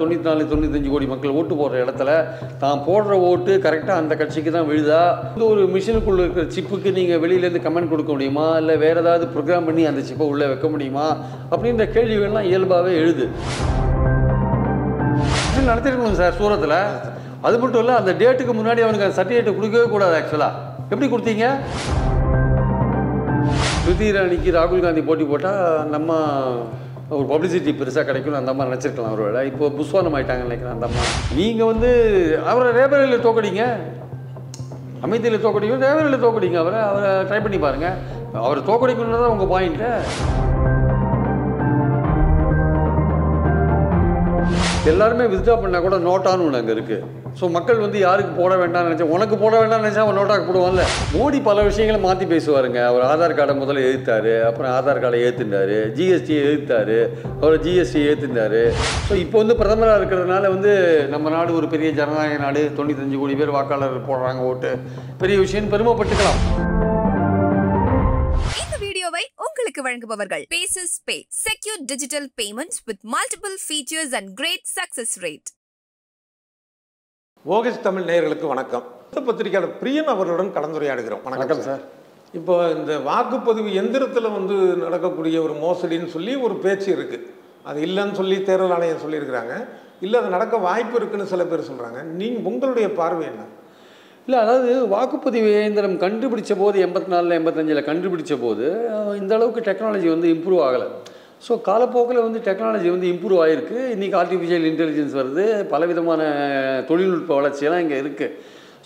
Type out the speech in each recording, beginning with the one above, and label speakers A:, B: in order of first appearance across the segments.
A: 94 95 கோடி மக்கள் ஓட்டு போடுற இடத்துல தான் போடுற ஓட்டு கரெக்டாக அந்த கட்சிக்கு தான் விழுதா? இந்த ஒரு மிஷினுக்குள்ள இருக்கிற சிப்புக்கு நீங்கள் வெளியிலேருந்து கமெண்ட் கொடுக்க முடியுமா? இல்லை வேறு ஏதாவது ப்ரோக்ராம் பண்ணி அந்த சிப்பை உள்ளே வைக்க முடியுமா? அப்படின்ற கேள்விகள்லாம் இயல்பாகவே எழுது. நடத்திருக்கணும் சார் சூரத்தில். அது மட்டும் இல்லை, அந்த டேட்டுக்கு முன்னாடி அவனுக்கு அந்த சர்டிஃபிகேட்டை கொடுக்கவே கூடாது. ஆக்சுவலாக எப்படி கொடுத்தீங்க? ஸ்மிருதி இரானிக்கு ராகுல் காந்தி போட்டி போட்டால் நம்ம ஒரு பப்ளிசிட்டி பெருசாக கிடைக்கும்னு அந்த அம்மா நினச்சிருக்கலாம். அவரோட இப்போ புஸ்வானம் ஆகிட்டாங்கன்னு நினைக்கிறேன் அந்த அம்மா. நீங்கள் அவரை ரேபரேலியில் தோக்கடிங்க, அமைதியில் தோக்கடிங்க, ரேபரேலியில் தோக்கடிங்க. அவரை ட்ரை பண்ணி பாருங்கள். அவரை தோக்கடிக்கணுன்னு தான் உங்கள் பாயிண்ட்டு. எல்லாருமே வித்ட்ரா பண்ணால் கூட நோட்டான்னு ஒன்று அங்கே இருக்குது. ஸோ மக்கள் யாருக்கு போட வேண்டாம்னு நினச்சா, உனக்கு போட வேண்டாம்னு நினச்சா அவன் நோட்டாக போடுவான்ல. மோடி பல விஷயங்களை மாற்றி பேசுவாருங்க. அவர் ஆதார் கார்டை முதல்ல எதிர்த்தார், அப்புறம் ஆதார் கார்டை ஏற்றுந்தார், ஜிஎஸ்டியை எதிர்த்தார், அவர் ஜிஎஸ்டியை ஏற்றுந்தார். ஸோ இப்போ பிரதமராக இருக்கிறதுனால நம்ம நாடு ஒரு பெரிய ஜனநாயக நாடு, 95 கோடி பேர் வாக்காளர் போடுறாங்க ஓட்டு, பெரிய விஷயம் பெருமைப்பட்டுக்கலாம்.
B: உங்களுக்கு வழங்குபவர்கள் பேசஸ் பே, secure digital payments with multiple features and great success rate.
C: ஓகேஸ் தமிழ் நேயர்களுக்கு வணக்கம். பத்திரிகையாளர் பிரியன் அவர்களுடன் கலந்துரையாடுகிறோம்.
A: வணக்கம் சார்.
C: இப்போ இந்த வாக்குப்பதிவு எந்திரத்தில் நடக்கக்கூடிய ஒரு மோசடின்னு சொல்லி ஒரு பேச்சு இருக்குது. அது இல்லைன்னு சொல்லி தேர்தல் ஆணையம் சொல்லியிருக்கிறாங்க. இல்லை அது நடக்க வாய்ப்பு இருக்குன்னு சில பேர் சொல்கிறாங்க. உங்களுடைய பார்வை என்ன?
A: இல்லை, அதாவது வாக்குப்பதிவு இயந்திரம் கண்டுபிடிச்ச போது 84 85 கண்டுபிடிச்ச போது இந்த அளவுக்கு டெக்னாலஜி இம்ப்ரூவ் ஆகலை. ஸோ காலப்போக்கில் டெக்னாலஜி இம்ப்ரூவ் ஆகிருக்கு. இன்றைக்கி ஆர்டிஃபிஷியல் இன்டெலிஜென்ஸ் வருது, பலவிதமான தொழில்நுட்ப வளர்ச்சியெல்லாம் இங்கே இருக்குது.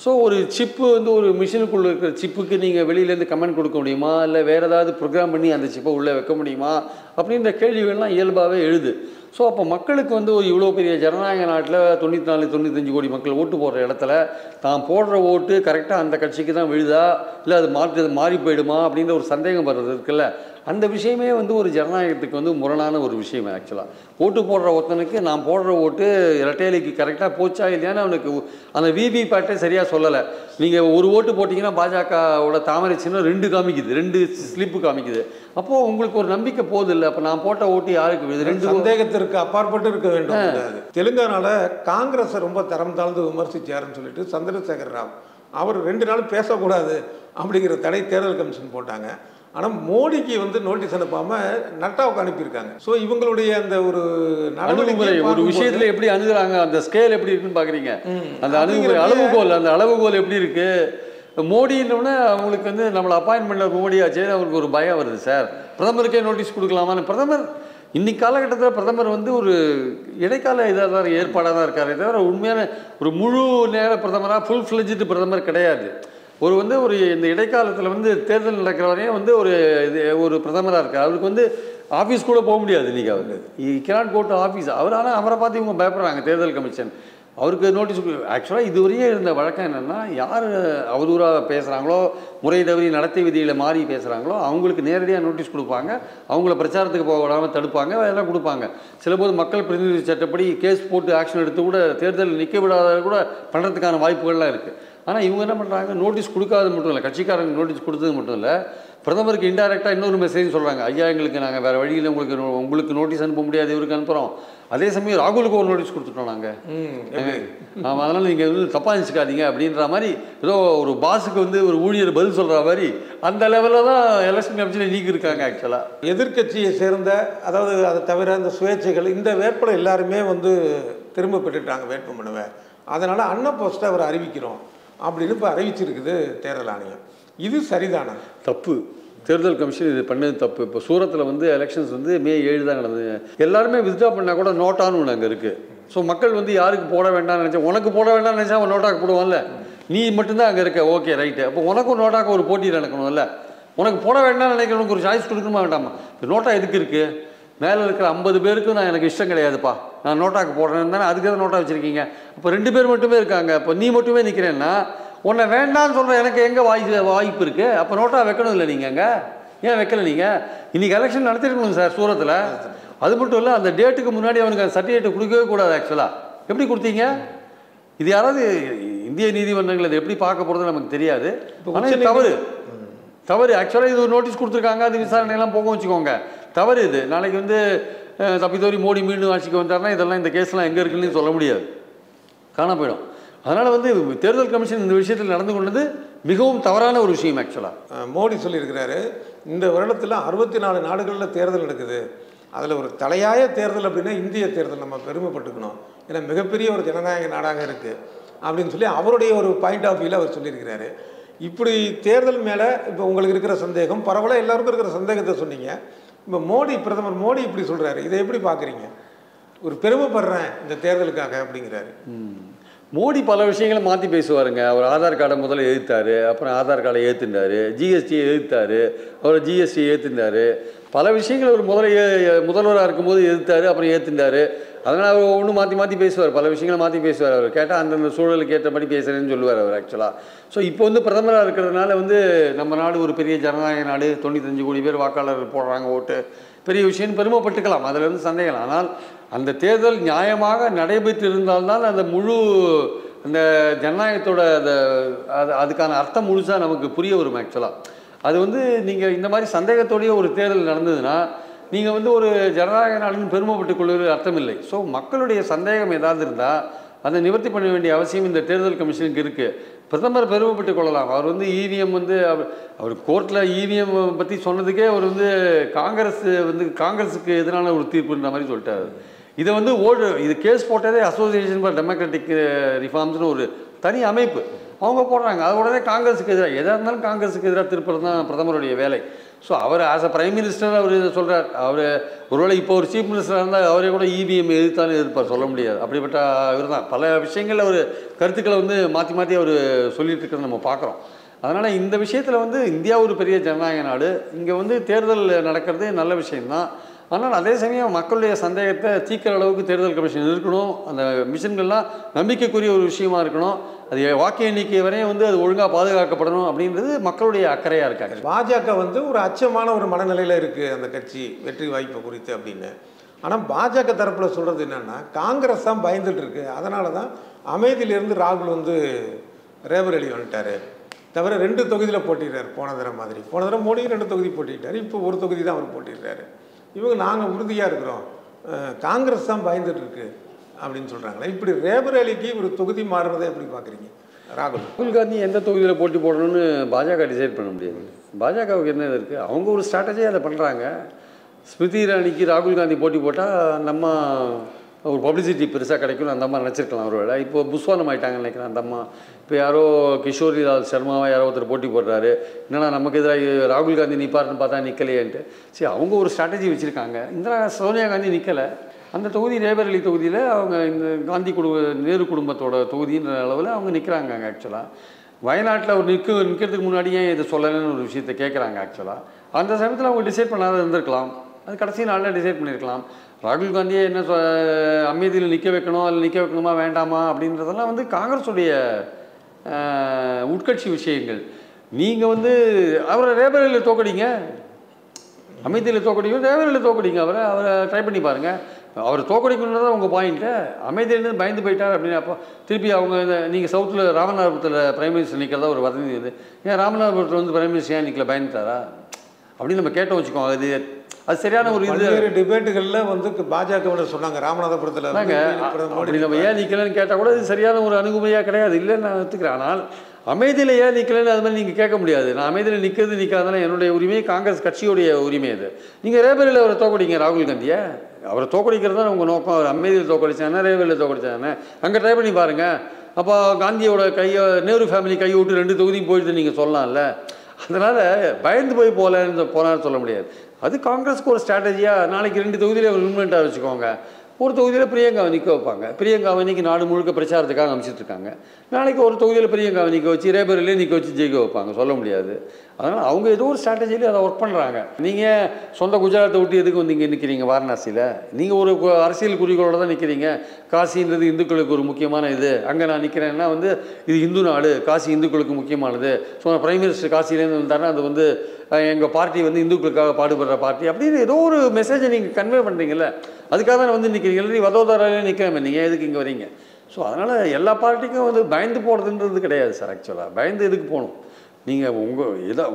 A: ஸோ ஒரு சிப்பு ஒரு மிஷினுக்குள்ளே இருக்கிற சிப்புக்கு நீங்கள் வெளியிலேருந்து கமெண்ட் கொடுக்க முடியுமா? இல்லை வேறு ஏதாவது ப்ரோக்ராம் பண்ணி அந்த சிப்பை உள்ளே வைக்க முடியுமா? அப்படின்ற கேள்விகள்லாம் இயல்பாகவே எழுது. ஸோ அப்போ மக்களுக்கு இவ்வளோ பெரிய ஜனநாயக நாட்டில் 94 95 கோடி மக்கள் ஓட்டு போடுற இடத்துல தான் போடுற ஓட்டு கரெக்டாக அந்த கட்சிக்கு தான் விழுதா, இல்லை அது மாறி போயிடுமா அப்படின்ற ஒரு சந்தேகம் வர்றது இருக்குல்ல. அந்த விஷயமே ஒரு ஜனநாயகத்துக்கு முரணான ஒரு விஷயம். ஆக்சுவலாக ஓட்டு போடுற ஒருத்தனுக்கு நான் போடுற ஓட்டு இரட்டையிலைக்கு கரெக்டாக போச்சா இல்லையான்னு அவனுக்கு அந்த விவி பேட்டே சரியாக சொல்லலை. நீங்கள் ஒரு ஓட்டு போட்டிங்கன்னா பாஜகவோட தாமரை சின்னம் 2 காமிக்குது, 2 ஸ்லிப்பு காமிக்குது. அப்போது உங்களுக்கு ஒரு நம்பிக்கை போகுது இல்லை, அப்போ நான் போட்ட ஓட்டு யாருக்கு விழுது? 2
C: சந்தேகத்திற்கு அப்பாற்பட்டு இருக்க வேண்டும். தெலுங்கானால காங்கிரஸை ரொம்ப தரம் தாழ்ந்து விமர்சிச்சாருன்னு சொல்லிட்டு சந்திரசேகர் ராவ் அவர் 2 நாள் பேசக்கூடாது அப்படிங்கிற தடை தேர்தல் கமிஷன் போட்டாங்க. ஆனால் மோடிக்கு நோட்டீஸ் அனுப்பாமல் நட்டாவுக்கு அனுப்பியிருக்காங்க. ஸோ இவங்களுடைய அந்த ஒரு
A: அணுகுமுறை ஒரு விஷயத்தில் எப்படி அணுகுறாங்க, அந்த ஸ்கேல் எப்படி இருக்குன்னு பார்க்குறீங்க. அந்த அணுகுமுறை அளவுகோல் எப்படி இருக்குது? மோடின்னொன்னே அவங்களுக்கு நம்மளை அப்பாயின்ட் பண்ண மோடியாச்சு, அவருக்கு ஒரு பயம் வருது. சார் பிரதமருக்கே நோட்டீஸ் கொடுக்கலாமான்னு. பிரதமர் இன்னைக்கு காலகட்டத்தில் பிரதமர் ஒரு இடைக்கால இதாக தான் ஏற்பாடாக தான் இருக்காரு தவிர உண்மையான ஒரு முழு நேர பிரதமராக ஃபுல் ஃப்ளெஜ்டு பிரதமர் கிடையாது. ஒரு இந்த இடைக்காலத்தில் தேர்தல் நடக்கிற வரையும் ஒரு பிரதமராக இருக்கார். அவருக்கு ஆஃபீஸ் கூட போக முடியாது. இன்றைக்கி அவருக்கு கேனாட் கோ டு ஆஃபீஸ். ஆனால் அவரை பார்த்து இவங்க பயப்படுறாங்க தேர்தல் கமிஷன். அவருக்கு நோட்டீஸ் ஆக்சுவலாக இதுவரையே இருந்த வழக்கம் என்னென்னா, யார் அவதூறாக பேசுகிறாங்களோ, முறை தவறி நடத்தை விதியில் மாறி பேசுகிறாங்களோ அவங்களுக்கு நேரடியாக நோட்டீஸ் கொடுப்பாங்க. அவங்கள பிரச்சாரத்துக்கு போக விடாமல் தடுப்பாங்க, அதெல்லாம் கொடுப்பாங்க. சில போது மக்கள் பிரதிநிதி சட்டப்படி கேஸ் போட்டு ஆக்ஷன் எடுத்து கூட தேர்தல் நிற்க விடாத கூட பண்ணுறதுக்கான வாய்ப்புகள்லாம் இருக்குது. ஆனால் இவங்க என்ன பண்ணுறாங்க, நோட்டீஸ் கொடுக்காது மட்டும் இல்லை, கட்சிக்காரங்க நோட்டீஸ் கொடுத்தது மட்டும் இல்லை, பிரதமருக்கு இன்டைரக்டாக இன்னொரு மெசேஜ் சொல்கிறாங்க. ஐயா, எங்களுக்கு நாங்கள் வேறு வழியில் உங்களுக்கு நோட்டீஸ் அனுப்ப முடியாது, இவருக்கு அனுப்புகிறோம். அதே சமயம் ராகுலுக்கு ஒரு நோட்டீஸ் கொடுத்துட்டோம் நாங்கள். ஆமாம், அதனால் நீங்கள் தப்பாக நினச்சிக்காதீங்க அப்படின்ற மாதிரி ஏதோ ஒரு பாஸுக்கு ஒரு ஊழியர் பதில் சொல்கிற மாதிரி அந்த லெவலில் தான் எலெக்ஷன் கமிஷனை நீக்கியிருக்காங்க. ஆக்சுவலாக
C: எதிர்கட்சியை சேர்ந்த, அதாவது அதை தவிர இந்த சுயேட்சைகள், இந்த வேட்பாளர் எல்லாருமே திரும்ப பெற்றுட்டாங்க வேட்புமனுவை. அதனால் அன்ன போஸ்ட்டை அவர் அறிவிக்கிறோம் அப்படின்னு இப்போ அறிவிச்சிருக்குது தேர்தல் ஆணையம். இது சரிதானா?
A: தப்பு. தேர்தல் கமிஷன் இது பண்ணது தப்பு. இப்போ சூரத்தில் எலெக்ஷன்ஸ் May 7 தான் நடந்தது. எல்லாருமே வித்ட்ரா பண்ணால் கூட நோட்டான்னு ஒன்று அங்கே இருக்குது. ஸோ மக்கள் யாருக்கு போட வேண்டாம்னு நினச்சா, உனக்கு போட வேண்டாம்னு நினச்சா அவன் நோட்டாக்கு போடுவான்ல. நீ மட்டும்தான் அங்கே இருக்க, ஓகே ரைட்டு. அப்போ உனக்கும் நோட்டாக்கு ஒரு போட்டி நடக்கணும்ல. உனக்கு போட வேண்டாம்னு நினைக்கிறவனுக்கு ஒரு சாய்ஸ் கொடுக்கணுமா வேண்டாமா? இப்போ நோட்டா எதுக்கு இருக்குது? மேலே இருக்கிற 50 பேருக்கும் எனக்கு இஷ்டம் கிடையாதுப்பா, நான் நோட்டாக்கு போடுறேன்னு தானே அதுக்கு தான் நோட்டா வச்சுருக்கீங்க. அப்போ 2 பேர் மட்டுமே இருக்காங்க. இப்போ நீ மட்டுமே நிற்கிறேன்னா உன்னை வேண்டான்னு சொல்கிற எனக்கு எங்கே வாய்ப்பு இருக்குது? அப்போ நோட்டா வைக்கணும் இல்லை நீங்கள்? அங்கே ஏன் வைக்கல? நீங்கள் இன்றைக்கி எலெக்ஷன் நடத்திருக்கணும் சார் சூரத்தில். அது மட்டும் இல்லை, அந்த டேட்டுக்கு முன்னாடி அவனுக்கு அந்த சர்டிஃபிகேட்டை கொடுக்கவே கூடாது. ஆக்சுவலாக எப்படி கொடுத்தீங்க? இது யாராவது இந்திய நீதிமன்றங்கள் அதை எப்படி பார்க்க போகிறது நமக்கு தெரியாது. ஆனால் தவறு. ஆக்சுவலாக இது ஒரு நோட்டீஸ் கொடுத்துருக்காங்க, அது விசாரணையெல்லாம் போக வச்சுக்கோங்க. தவறு இது. நாளைக்கு தப்பித்தோறி மோடி மீண்டும் ஆட்சிக்கு வந்தாருன்னா இதெல்லாம் இந்த கேஸ்லாம் எங்கே இருக்குன்னு சொல்ல முடியாது, காண போயிடும். அதனால் வந்து தேர்தல் கமிஷன் இந்த விஷயத்தில் நடந்து கொண்டது மிகவும் தவறான ஒரு விஷயம். ஆக்சுவலாக
C: மோடி சொல்லியிருக்கிறாரு, இந்த வருடத்தில் 64 நாடுகளில் தேர்தல் நடக்குது, அதில் ஒரு தலையாய தேர்தல் அப்படின்னா இந்திய தேர்தல் நம்ம பெருமைப்பட்டுக்கணும், ஏன்னா மிகப்பெரிய ஒரு ஜனநாயக நாடாக இருக்குது அப்படின்னு சொல்லி அவருடைய ஒரு பாயிண்ட் ஆஃப் வியூவில் அவர் சொல்லியிருக்கிறாரு. இப்படி தேர்தல் மேலே இப்போ உங்களுக்கு இருக்கிற சந்தேகம் பரவலாக எல்லாருக்கும் இருக்கிற சந்தேகத்தை சொன்னீங்க. இப்போ பிரதமர் மோடி இப்படி சொல்கிறாரு, இதை எப்படி பார்க்குறீங்க? ஒரு பெருமைப்படுறேன் இந்த தேர்தலுக்காக அப்படிங்கிறாரு.
A: மோடி பல விஷயங்களை மாற்றி பேசுவாருங்க. அவர் ஆதார் கார்டை முதல்ல எதிர்த்தார், அப்புறம் ஆதார் கார்டை ஏற்றுண்டார், ஜிஎஸ்டியை எதிர்த்தார், அவர் ஜிஎஸ்டியை ஏற்றுண்டார், பல விஷயங்கள் அவர் முதல்வராக இருக்கும்போது எதிர்த்தார், அப்புறம் ஏற்றுண்டார். அதனால் அவர் ஒன்றும் மாற்றி பேசுவார், பல விஷயங்களை மாற்றி பேசுவார். அவர் கேட்டால் அந்தந்த சூழலுக்கு ஏற்றபடி பேசுகிறேன்னு சொல்லுவார் அவர் ஆக்சுவலாக. ஸோ இப்போ வந்து பிரதமராக இருக்கிறதுனால வந்து நம்ம நாடு ஒரு பெரிய ஜனநாயக நாடு, 95 கோடி பேர் வாக்காளர் போடுறாங்க ஓட்டு, பெரிய விஷயம் பெருமைப்பட்டுக்கலாம், அதில் இருந்து சந்தேகம். ஆனால் அந்த தேர்தல் நியாயமாக நடைபெற்று இருந்தால்தான் அந்த முழு அந்த ஜனநாயகத்தோட அதுக்கான அர்த்தம் முழுசாக நமக்கு புரிய வரும் ஆக்சுவலாக. அது வந்து நீங்கள் இந்த மாதிரி சந்தேகத்தோடைய ஒரு தேர்தல் நடந்ததுன்னா நீங்கள் வந்து ஒரு ஜனநாயக நாடுன்னு பெருமைப்பட்டுக் கொள்வது அர்த்தம் இல்லை. ஸோ மக்களுடைய சந்தேகம் ஏதாவது இருந்தால் அதை நிவர்த்தி பண்ண வேண்டிய அவசியம் இந்த தேர்தல் கமிஷனுக்கு இருக்குது. பிரதமர் பெருமைப்பட்டுக் கொள்ளலாம். அவர் வந்து இவிஎம் வந்து அவர் கோர்ட்டில் இவிஎம் பற்றி சொன்னதுக்கே அவர் வந்து காங்கிரஸுக்கு எதிரான ஒரு தீர்ப்புன்ற மாதிரி சொல்லிட்டார். இதை வந்து இது கேஸ் போட்டதே அசோசியேஷன் ஃபார் டெமோக்ராட்டிக் ரிஃபார்ம்ஸ்னு ஒரு தனி அமைப்பு, அவங்க போடுறாங்க. அது உடனே காங்கிரஸுக்கு எதிராக எதாக இருந்தாலும் காங்கிரஸுக்கு எதிராக திருப்பது தான் பிரதமருடைய வேலை. ஸோ அவர் ஆஸ் அ பிரைம் மினிஸ்டர் அவர் இதை சொல்கிறார். அவர் ஒருவேளை இப்போ ஒரு சீஃப் மினிஸ்டராக இருந்தால் அவரே கூட இவிஎம் எதிர்ப்பார், சொல்ல முடியாது. அப்படிப்பட்ட இவர் தான் பல விஷயங்களில் அவர் கருத்துக்களை வந்து மாற்றி அவர் சொல்லிட்டு இருக்கிறத நம்ம பார்க்குறோம். அதனால் இந்த விஷயத்தில் வந்து இந்தியா ஒரு பெரிய ஜனநாயக நாடு, இங்கே வந்து தேர்தல் நடக்கிறது நல்ல விஷயம்தான். ஆனால் அதே சமயம் மக்களுடைய சந்தேகத்தை தீர்க்கிற அளவுக்கு தேர்தல் கமிஷன் இருக்கணும், அந்த மிஷன்கள்லாம் நம்பிக்கைக்குரிய ஒரு விஷயமா இருக்கணும், அது வாக்கு எண்ணிக்கை வரையும் வந்து அது ஒழுங்காக பாதுகாக்கப்படணும் அப்படின்றது மக்களுடைய அக்கறையாக இருக்காங்க.
C: பாஜக வந்து ஒரு அச்சமான ஒரு மனநிலையில் இருக்குது அந்த கட்சி வெற்றி வாய்ப்பு குறித்து அப்படின்னு. ஆனால் பாஜக தரப்பில் சொல்கிறது என்னென்னா காங்கிரஸ் தான் பயந்துட்டு இருக்கு, அதனால தான் அமைதியிலிருந்து ராகுல் வந்து ரேபரேலி வந்துட்டார், தவிர 2 தொகுதியில் போட்டிடுறாரு. போன தடவை மோடி 2 தொகுதி போட்டிட்டார், இப்போ ஒரு தொகுதி தான் அவர் போட்டிடுறாரு. இவங்க நாங்கள் உறுதியாக இருக்கிறோம், காங்கிரஸ் தான் பயந்துட்டு இருக்கு அப்படின்னு சொல்கிறாங்களே. இப்படி ரேபரேலிக்கு ஒரு தொகுதி மாறுறதை எப்படி பார்க்குறீங்க? ராகுல்
A: காந்தி எந்த தொகுதியில் போட்டி போடணும்னு பாஜக டிசைட் பண்ண முடியாது. பாஜகவுக்கு என்ன இருக்குது, அவங்க ஒரு ஸ்ட்ராட்டஜியாக அதை பண்ணுறாங்க. ஸ்மிருதி இரானிக்கு ராகுல் காந்தி போட்டி போட்டால் நம்ம ஒரு பப்ளிசிட்டி பெருசாக கிடைக்கும் அந்த அம்மா நினச்சிருக்கலாம். ஒரு வேளை இப்போ புஸ்வானம் ஆகிட்டாங்கன்னு நினைக்கிறேன் அந்த அம்மா. இப்போ யாரோ கிஷோரி லால் சர்மாவை யாரோ ஒருத்தர் போட்டி போடுறாரு, என்னன்னா நமக்கு எதிராக ராகுல் காந்தி நிற்பாருன்னு பார்த்தா நிற்கலையேன்ட்டு. சரி, அவங்க ஒரு ஸ்ட்ராட்டஜி வச்சுருக்காங்க. சோனியா காந்தி நிற்கலை, அந்த தொகுதி ரேபரேலி தொகுதியில் அவங்க இந்த காந்தி நேரு குடும்பத்தோட தொகுதின்ற அளவில் அவங்க நிற்கிறாங்க. ஆக்சுவலாக வயநாட்டில் அவர் நிற்கிறதுக்கு முன்னாடி ஏன் இதை சொல்லலைன்னு ஒரு விஷயத்தை கேட்குறாங்க. ஆக்சுவலாக அந்த சமயத்தில் அவங்க டிசைட் பண்ணாத இருந்திருக்கலாம், அது கடைசி நாளில் டிசைட் பண்ணியிருக்கலாம். ராகுல் காந்தியை என்ன அமைதியில் நிற்க வைக்கணும், அதில் நிற்க வைக்கணுமா வேண்டாமா அப்படின்றதெல்லாம் வந்து காங்கிரஸுடைய உட்கட்சி விஷயங்கள். நீங்கள் வந்து அவரை ரேபரேலியில் தோக்கடிங்க, அமைதியில் தோக்கடிங்க, ரேபரேலியில் தோக்கடிங்க, அவரை ட்ரை பண்ணி பாருங்கள். அவர் தோக்கடிக்கணுன்றதான் உங்கள் பாயிண்ட்டு. அமைதியிலேருந்து பயந்து போயிட்டார் அப்படின்னு அப்போ திருப்பி அவங்க நீங்கள் சவுத்தில் ராமநாதபுரத்தில் பிரைம் மினிஸ்டர் நிற்கிறதா ஒரு வதந்தி இது. ஏன் ராமநாதபுரத்தில் வந்து பிரைம் மினிஸ்டர் ஏன் நிற்கல, பயந்துட்டாரா அப்படின்னு நம்ம கேட்டோம் வச்சுக்கோங்க. அது சரியான ஒரு இது
C: டிபேட்டுகளில் வந்து பாஜக சொன்னாங்க ராமநாதபுரத்தில்
A: அப்படி நம்ம ஏன் நிற்கலன்னு கேட்டால் கூட இது சரியான ஒரு அணுகுமுறையாக கிடையாது, இல்லைன்னு நான் எடுத்துக்கிறேன். ஆனால் அமைதியில் ஏன் நிற்கலன்னு அது மாதிரி நீங்கள் கேட்க முடியாது. நான் அமைதியில் நிற்கிறது நிற்காதனால என்னுடைய உரிமை, காங்கிரஸ் கட்சியுடைய உரிமை அது. நீங்கள் ரேபரேலியில் அவரை தோக்கடிங்க, ராகுல் காந்தியை அவரை தோக்கடிக்கிறது தான் உங்கள் நோக்கம். அவர் அமைதியில் தோக்கடிச்சானே ரேபரேலியில் தோக்கடிச்சானே அங்கே ட்ரை பண்ணி பாருங்கள். அப்போ காந்தியோட நேரு ஃபேமிலி கையை விட்டு 2 தொகுதியும் போயிட்டு நீங்கள் சொல்லலாம்ல. அதனால் பயந்து போய் போனான்னு சொல்ல முடியாது. அது காங்கிரஸுக்கு ஒரு ஸ்ட்ராட்டஜியாக நாளைக்கு 2 தொகுதியில் ஒரு இன்வெண்ட்டாக வச்சுக்கோங்க. ஒரு தொகுதியில் பிரியங்காவை நிற்க வைப்பாங்க. பிரியங்காவை இன்றைக்கி நாடு முழுக்க பிரச்சாரத்துக்காக அமைச்சிட்ருக்காங்க. நாளைக்கு ஒரு தொகுதியில் பிரியங்காவை நிற்க வச்சு ரேபரேலியே நிற்க வச்சு ஜெயிக்க வைப்பாங்க, சொல்ல முடியாது. அதனால் அவங்க ஏதோ ஒரு ஸ்ட்ராட்டஜியில் அதை ஒர்க் பண்ணுறாங்க. நீங்கள் சொந்த குஜராத்தை விட்டு எதுக்கு வந்து இங்கே நிற்கிறீங்க வாரணாசியில்? நீங்கள் ஒரு அரசியல் குறிக்கோளோடு தான் நிற்கிறீங்க. காசின்றது இந்துக்களுக்கு ஒரு முக்கியமான இது, அங்கே நான் நிற்கிறேன்னா வந்து இது இந்து நாடு, காசி இந்துக்களுக்கு முக்கியமானது. ஸோ பிரைம் மினிஸ்டர் காசிலேருந்து வந்தாருன்னா அது வந்து எங்கள் பார்ட்டி வந்து இந்துக்களுக்காக பாடுபடுற பார்ட்டி அப்படின்னு ஏதோ ஒரு மெசேஜை நீங்கள் கன்வே பண்ணுறீங்கல்ல, அதுக்காக தான் வந்து நிற்கிறீங்க. இல்லை வதோதராலே நிற்காம நீங்கள் எதுக்கு இங்கே வரீங்க? ஸோ அதனால் எல்லா பார்ட்டிக்கும் வந்து பயந்து போகிறதுன்றது கிடையாது சார். ஆக்சுவலாக பயந்து எதுக்கு போகணும்? நீங்கள்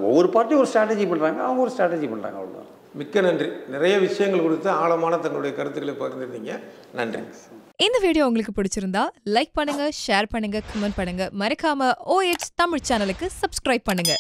A: ஒவ்வொரு பார்ட்டியும் ஒரு ஸ்ட்ராட்டஜி பண்ணுறாங்க, அவங்க ஒரு ஸ்ட்ராட்டஜி பண்ணுறாங்க, அவ்வளோதான்.
C: மிக்க நன்றி. நிறைய விஷயங்கள் குறித்து ஆழமான தங்களுடைய கருத்துக்களை பகிர்ந்திருந்தீங்க. நன்றி.
D: இந்த வீடியோ உங்களுக்கு பிடிச்சிருந்தா லைக் பண்ணுங்க, ஷேர் பண்ணுங்க, கமெண்ட் பண்ணுங்க. மறக்காம OH தமிழ் சேனலுக்கு சப்ஸ்கிரைப் பண்ணுங்க.